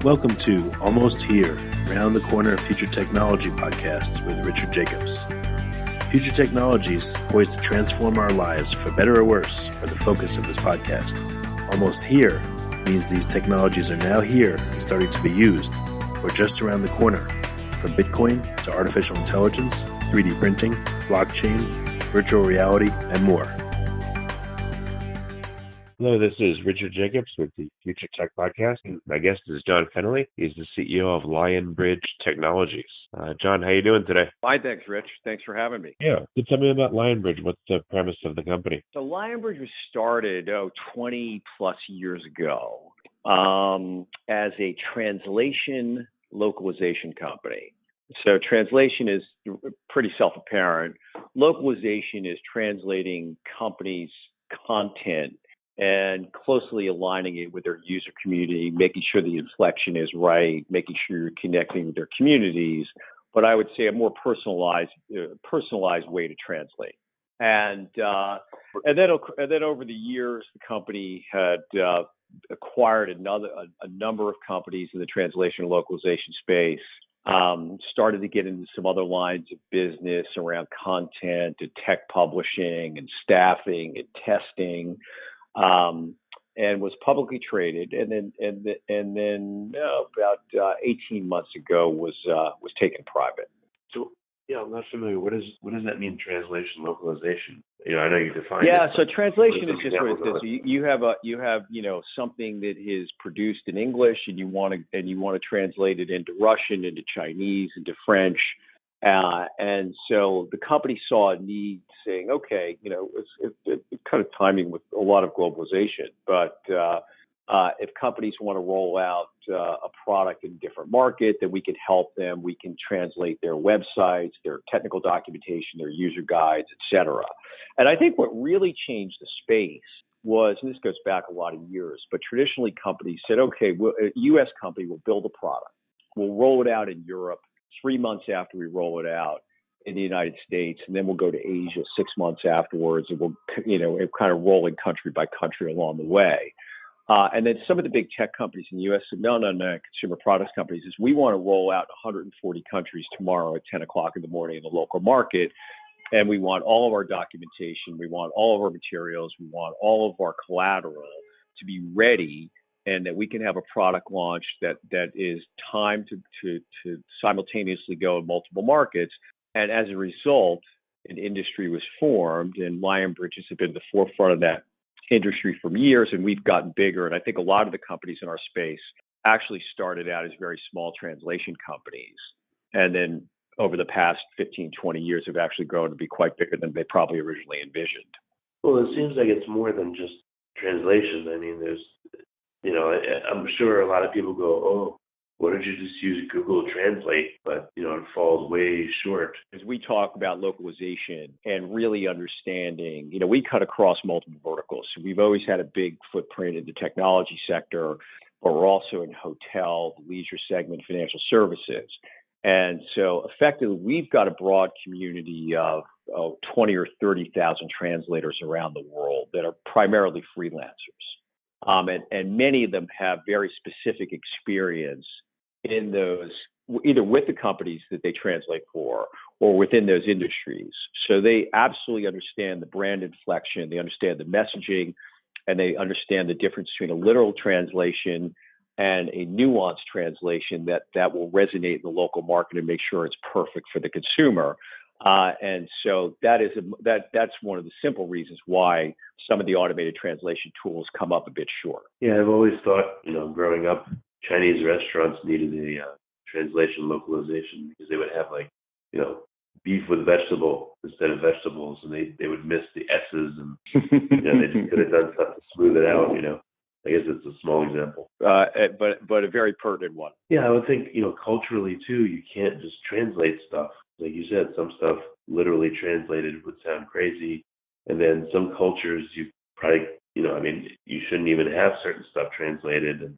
Welcome to Almost Here, Round the Corner Future Technology podcasts with Richard Jacobs. Future technologies poised to transform our lives for better or worse are the focus of this podcast. Almost here means these technologies are now here and starting to be used, or just around the corner, from Bitcoin to artificial intelligence, 3D printing, blockchain, virtual reality, and more. Hello, this is Richard Jacobs with the Future Tech Podcast. My guest is John Fennelly. He's the CEO of Lionbridge Technologies. John, how you doing today? Fine, thanks, Rich. Thanks for having me. Yeah. Tell me about Lionbridge. What's the premise of the company? So Lionbridge was started 20 plus years ago as a translation localization company. So translation is pretty self-apparent. Localization is translating companies' content and closely aligning it with their user community, making sure the inflection is right, making sure you're connecting with their communities. But I would say a more personalized way to translate. And then over the years, the company had acquired a number of companies in the translation and localization space. Started to get into some other lines of business around content and tech publishing and staffing and testing. And was publicly traded, and then about 18 months ago was taken private. So, yeah, I'm not familiar. What does that mean? Translation, localization. I know you define. Yeah, it, so translation is just what it is. So you have something that is produced in English, and you want to translate it into Russian, into Chinese, into French. And so the company saw a need saying, okay, it's kind of timing with a lot of globalization, but if companies want to roll out a product in a different market, then we can help them. We can translate their websites, their technical documentation, their user guides, et cetera. And I think what really changed the space was, and this goes back a lot of years, but traditionally companies said, okay, a U.S. company will build a product. We'll roll it out in Europe 3 months after we roll it out in the United States, and then we'll go to Asia 6 months afterwards, and we'll, kind of rolling country by country along the way. And then some of the big tech companies in the U.S. said, no, consumer products companies is we want to roll out 140 countries tomorrow at 10 o'clock in the morning in the local market, and we want all of our documentation, we want all of our materials, we want all of our collateral to be ready, and that we can have a product launch that is timed to simultaneously go in multiple markets. And as a result, an industry was formed, and Lionbridge has been at the forefront of that industry for years, and we've gotten bigger. And I think a lot of the companies in our space actually started out as very small translation companies. And then over the past 15, 20 years have actually grown to be quite bigger than they probably originally envisioned. Well, it seems like it's more than just translation. I mean, there's I'm sure a lot of people go, oh, why don't you just use Google Translate? But, it falls way short. As we talk about localization and really understanding, we cut across multiple verticals. So we've always had a big footprint in the technology sector, but we're also in hotel, the leisure segment, financial services. And so effectively, we've got a broad community of 20 or 30,000 translators around the world that are primarily freelancers. And many of them have very specific experience in those, either with the companies that they translate for or within those industries. So they absolutely understand the brand inflection, they understand the messaging, and they understand the difference between a literal translation and a nuanced translation that will resonate in the local market and make sure it's perfect for the consumer. And so that's one of the simple reasons why some of the automated translation tools come up a bit short. Yeah, I've always thought, growing up, Chinese restaurants needed a translation localization because they would have beef with vegetable instead of vegetables, and they would miss the S's, and they just could have done something to smooth it out. I guess it's a small example, but a very pertinent one. Yeah, I would think culturally too, you can't just translate stuff. Like you said, some stuff literally translated would sound crazy. And then some cultures you probably, you shouldn't even have certain stuff translated. And,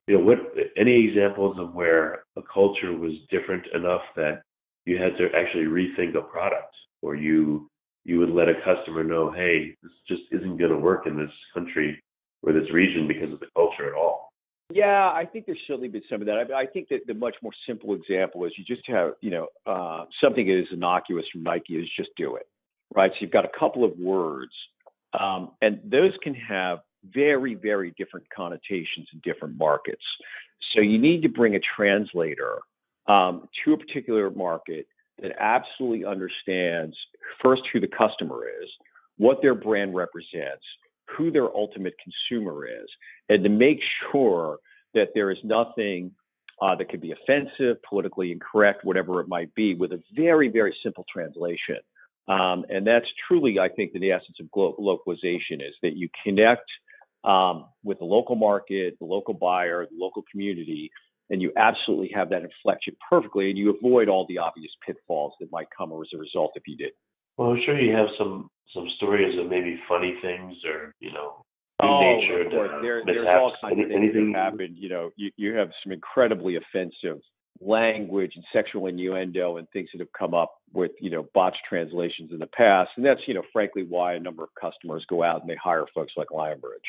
any examples of where a culture was different enough that you had to actually rethink a product, or you would let a customer know, hey, this just isn't going to work in this country or this region because of the culture at all? Yeah, I think there's certainly been some of that. I think that the much more simple example is you just have, something that is innocuous from Nike is just do it, right? So you've got a couple of words, and those can have very, very different connotations in different markets. So you need to bring a translator to a particular market that absolutely understands first who the customer is, what their brand represents, who their ultimate consumer is, and to make sure that there is nothing that could be offensive, politically incorrect, whatever it might be, with a very, very simple translation. And that's truly, I think, the essence of localization is that you connect with the local market, the local buyer, the local community, and you absolutely have that inflection perfectly, and you avoid all the obvious pitfalls that might come as a result if you did. Well, I'm sure you have some stories of maybe funny things or nature. Of course. There's all kinds of things that happen. You have some incredibly offensive language and sexual innuendo and things that have come up with botched translations in the past, and that's frankly why a number of customers go out and they hire folks like Lionbridge.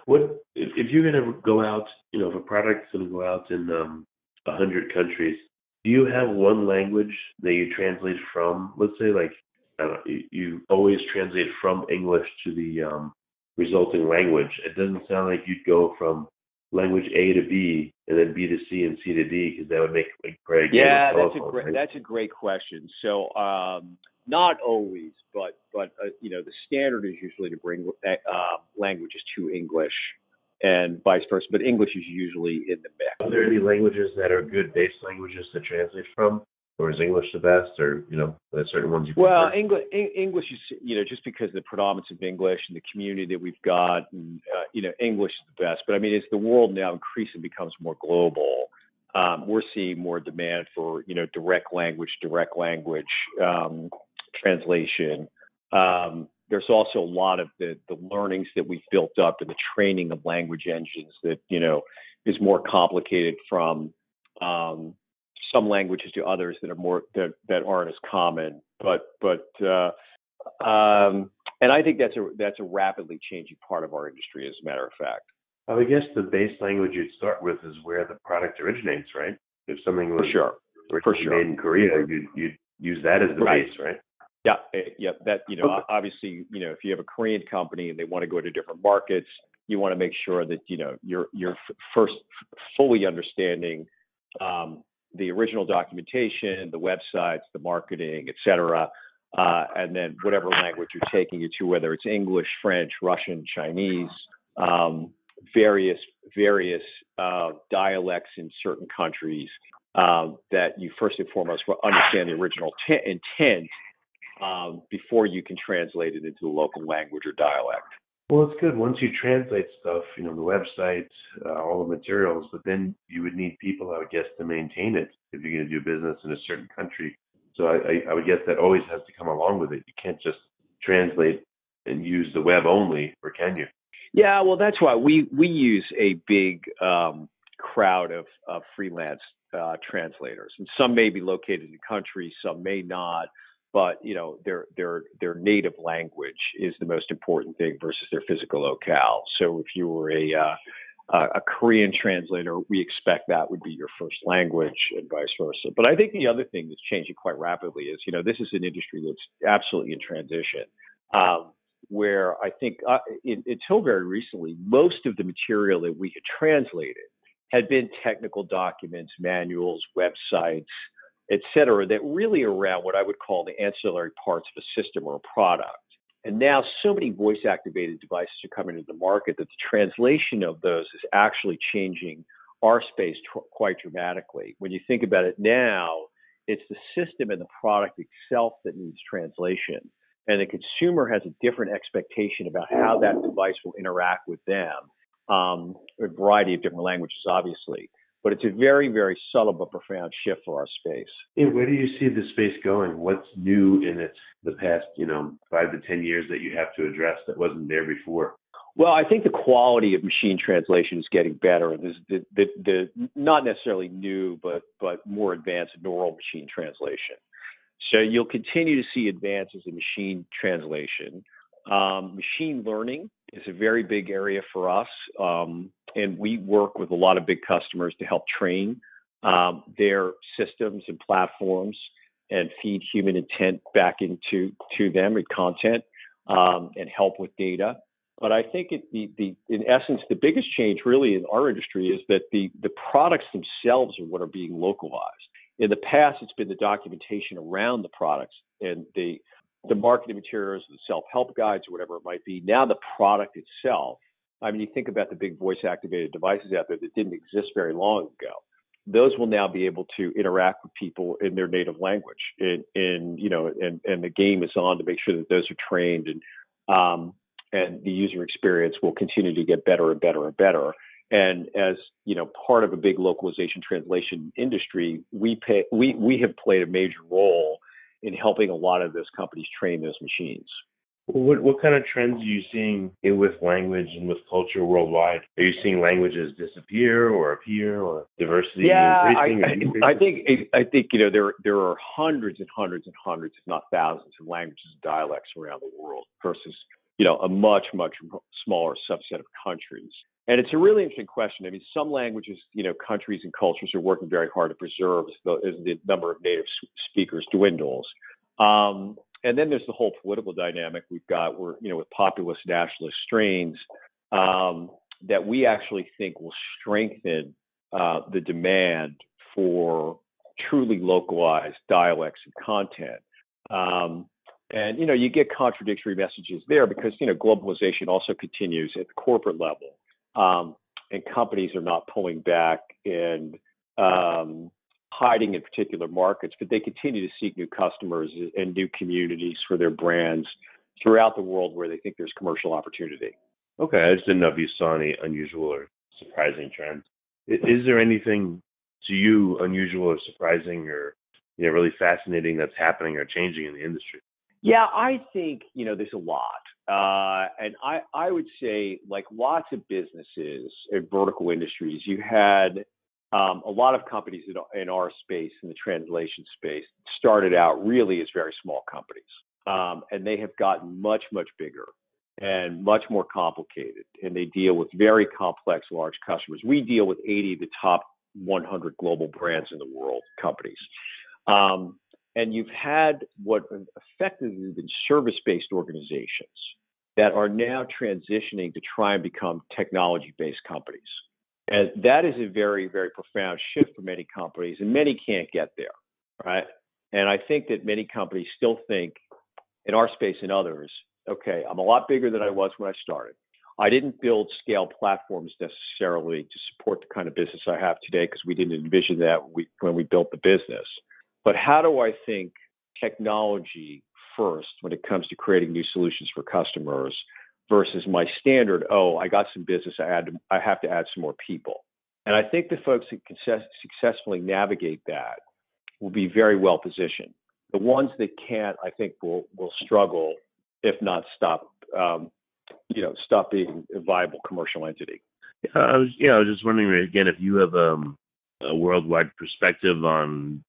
What if you're going to go out? If a product's going to go out in 100 countries, do you have one language that you translate from? Let's say, like, I don't know, you always translate from English to the resulting language. It doesn't sound like you'd go from language A to B and then B to C and C to D, because that would make probably a game of telephone, that's a great question. So not always, but the standard is usually to bring languages to English and vice versa. But English is usually in the mix. Are there any languages that are good base languages to translate from, or is English the best, or are certain ones you prefer? Well, English is just because of the predominance of English and the community that we've got, and English is the best. But I mean, as the world now increasingly becomes more global, we're seeing more demand for direct language translation. There's also a lot of the learnings that we've built up and the training of language engines that is more complicated from some languages to others that are more that aren't as common. But and I think that's a rapidly changing part of our industry, as a matter of fact. I would guess the base language you'd start with is where the product originates, right? If something was made in Korea, you'd use that as the base, right? Yeah. That obviously, if you have a Korean company and they want to go to different markets, you want to make sure that you're first fully understanding the original documentation, the websites, the marketing, et cetera, and then whatever language you're taking it to, whether it's English, French, Russian, Chinese, various dialects in certain countries, that you first and foremost understand the original intent before you can translate it into the local language or dialect. Well, it's good once you translate stuff, the website, all the materials, but then you would need people, I would guess, to maintain it if you're going to do business in a certain country. So I would guess that always has to come along with it. You can't just translate and use the web only, or can you? Yeah, well, that's why we use a big crowd of freelance translators, and some may be located in the country, some may not. But their native language is the most important thing versus their physical locale. So if you were a Korean translator, we expect that would be your first language, and vice versa. But I think the other thing that's changing quite rapidly is this is an industry that's absolutely in transition, where I think until very recently, most of the material that we had translated had been technical documents, manuals, websites, et cetera, that really are around what I would call the ancillary parts of a system or a product. And now so many voice-activated devices are coming into the market that the translation of those is actually changing our space quite dramatically. When you think about it now, it's the system and the product itself that needs translation. And the consumer has a different expectation about how that device will interact with them, a variety of different languages, obviously. But it's a very, very subtle but profound shift for our space. Yeah, where do you see the space going? What's new in it the past, 5 to 10 years that you have to address that wasn't there before? Well, I think the quality of machine translation is getting better. There's the not necessarily new, but more advanced neural machine translation. So you'll continue to see advances in machine translation. Machine learning is a very big area for us. And we work with a lot of big customers to help train their systems and platforms and feed human intent back into them and content and help with data. But I think in essence, the biggest change really in our industry is that the products themselves are what are being localized. In the past, it's been the documentation around the products and the marketing materials, the self-help guides, or whatever it might be. Now the product itself, I mean, you think about the big voice-activated devices out there that didn't exist very long ago. Those will now be able to interact with people in their native language. And the game is on to make sure that those are trained, and the user experience will continue to get better and better and better. And as part of a big localization translation industry, we have played a major role in helping a lot of those companies train those machines. What kind of trends are you seeing with language and with culture worldwide? Are you seeing languages disappear or appear, or diversity increasing? I think there are hundreds and hundreds and hundreds, if not thousands, of languages and dialects around the world versus a much smaller subset of countries. And it's a really interesting question. I mean, some languages, countries and cultures are working very hard to preserve as the number of native speakers dwindles. And then there's the whole political dynamic we've got where, with populist nationalist strains that we actually think will strengthen the demand for truly localized dialects and content. And, you get contradictory messages there because, globalization also continues at the corporate level. And companies are not pulling back and hiding in particular markets, but they continue to seek new customers and new communities for their brands throughout the world where they think there's commercial opportunity. Okay, I just didn't know if you saw any unusual or surprising trends. Is there anything to you unusual or surprising or really fascinating that's happening or changing in the industry? Yeah, I think, there's a lot. And I would say, like lots of businesses and vertical industries, you had a lot of companies in our space, in the translation space, started out really as very small companies. And they have gotten much, much bigger and much more complicated. And they deal with very complex, large customers. We deal with 80 of the top 100 global brands in the world, companies. And you've had what have effectively been service-based organizations that are now transitioning to try and become technology-based companies. And that is a very, very profound shift for many companies, and many can't get there, right? And I think that many companies still think, in our space and others, okay, I'm a lot bigger than I was when I started. I didn't build scale platforms necessarily to support the kind of business I have today because we didn't envision that when we built the business. But how do I think technology first when it comes to creating new solutions for customers versus my standard, I got some business, I have to add some more people. And I think the folks that can successfully navigate that will be very well positioned. The ones that can't, I think, will struggle, if not stop being a viable commercial entity. I was just wondering again if you have a worldwide perspective on,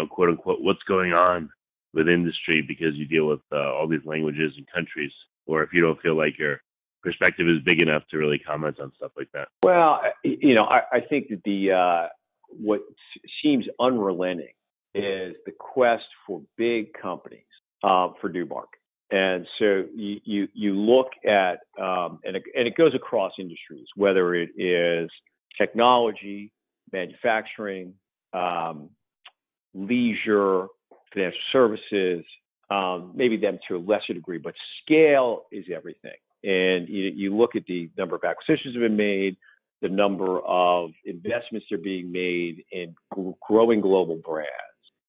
quote unquote, what's going on with industry because you deal with all these languages and countries, or if you don't feel like your perspective is big enough to really comment on stuff like that. Well, I think that what seems unrelenting is the quest for big companies for new markets. And so you look at, and it goes across industries, whether it is technology, manufacturing, leisure, financial services, maybe them to a lesser degree, but scale is everything. And you look at the number of acquisitions that have been made, the number of investments that are being made in growing global brands,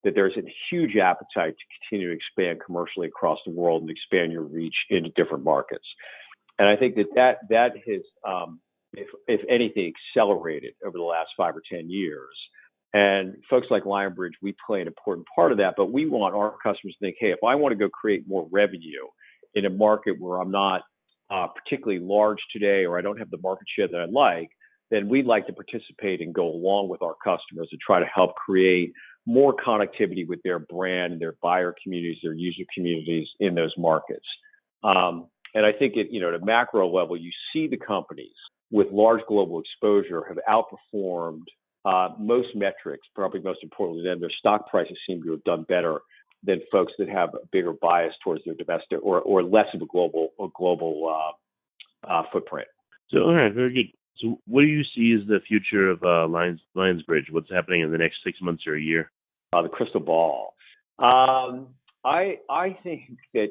that there's a huge appetite to continue to expand commercially across the world and expand your reach into different markets. And I think that has, if anything, accelerated over the last 5 or 10 years. And folks like Lionbridge, we play an important part of that, but we want our customers to think, hey, if I want to go create more revenue in a market where I'm not particularly large today, or I don't have the market share that I'd like, then we'd like to participate and go along with our customers to try to help create more connectivity with their brand, their buyer communities, their user communities in those markets. And I think at a macro level, you see the companies with large global exposure have outperformed most metrics. Probably most importantly, then their stock prices seem to have done better than folks that have a bigger bias towards their domestic or less of a global footprint. So, all right, very good. So, what do you see as the future of Lionbridge? What's happening in the next 6 months or a year? The crystal ball. I think that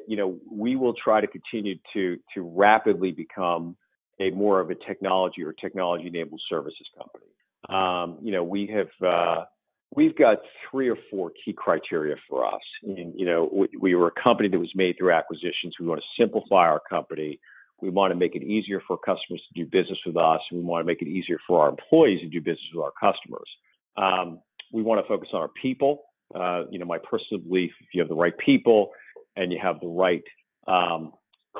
we will try to continue to rapidly become a more of a technology or technology-enabled services company. We've got 3 or 4 key criteria for us. And, we were a company that was made through acquisitions. We want to simplify our company. We want to make it easier for customers to do business with us. And we want to make it easier for our employees to do business with our customers. We want to focus on our people. My personal belief, if you have the right people and you have the right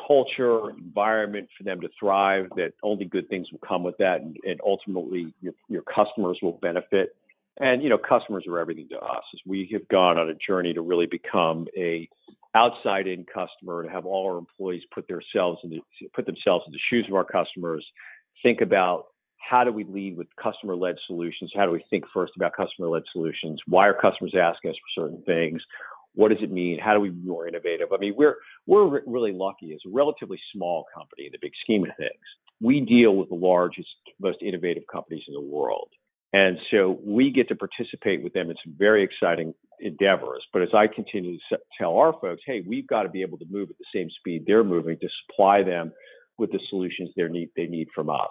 culture, environment for them to thrive, that only good things will come with that. And ultimately, your customers will benefit. And, customers are everything to us. As we have gone on a journey to really become a outside-in customer, to have all our employees put themselves in the shoes of our customers, think about how do we lead with customer-led solutions? How do we think first about customer-led solutions? Why are customers asking us for certain things? What does it mean? How do we be more innovative? I mean, we're really lucky as a relatively small company in the big scheme of things. We deal with the largest, most innovative companies in the world. And so we get to participate with them in some very exciting endeavors. But as I continue to tell our folks, hey, we've got to be able to move at the same speed they're moving to supply them with the solutions they need from us.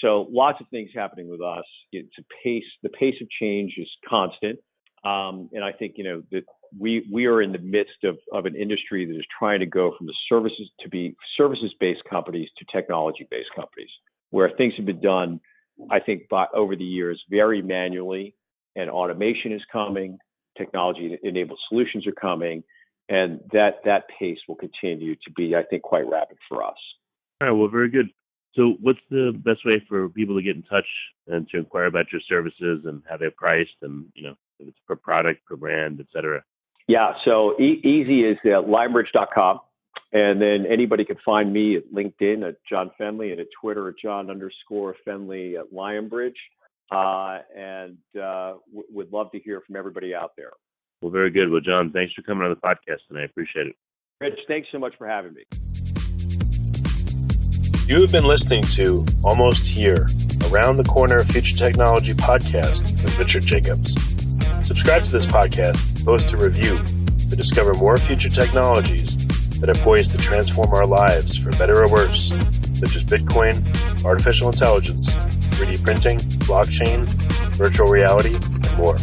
So lots of things happening with us. The pace of change is constant. And I think, that we are in the midst of an industry that is trying to go from the services-based companies to technology-based companies, where things have been done, I think, over the years very manually, and automation is coming, technology-enabled solutions are coming, and that pace will continue to be, I think, quite rapid for us. All right, well, very good. So what's the best way for people to get in touch and to inquire about your services and how they're priced and, if it's per product, per brand, et cetera? Yeah, so easy is lionbridge.com. And then anybody can find me at LinkedIn at John Fennelly and at Twitter at John_Fennelly at Lionbridge. And would love to hear from everybody out there. Well, very good. Well, John, thanks for coming on the podcast tonight. I appreciate it. Rich, thanks so much for having me. You have been listening to Almost Here, Around the Corner Future Technology podcast with Richard Jacobs. Subscribe to this podcast, post a review to discover more future technologies that are poised to transform our lives for better or worse, such as Bitcoin, artificial intelligence, 3D printing, blockchain, virtual reality, and more.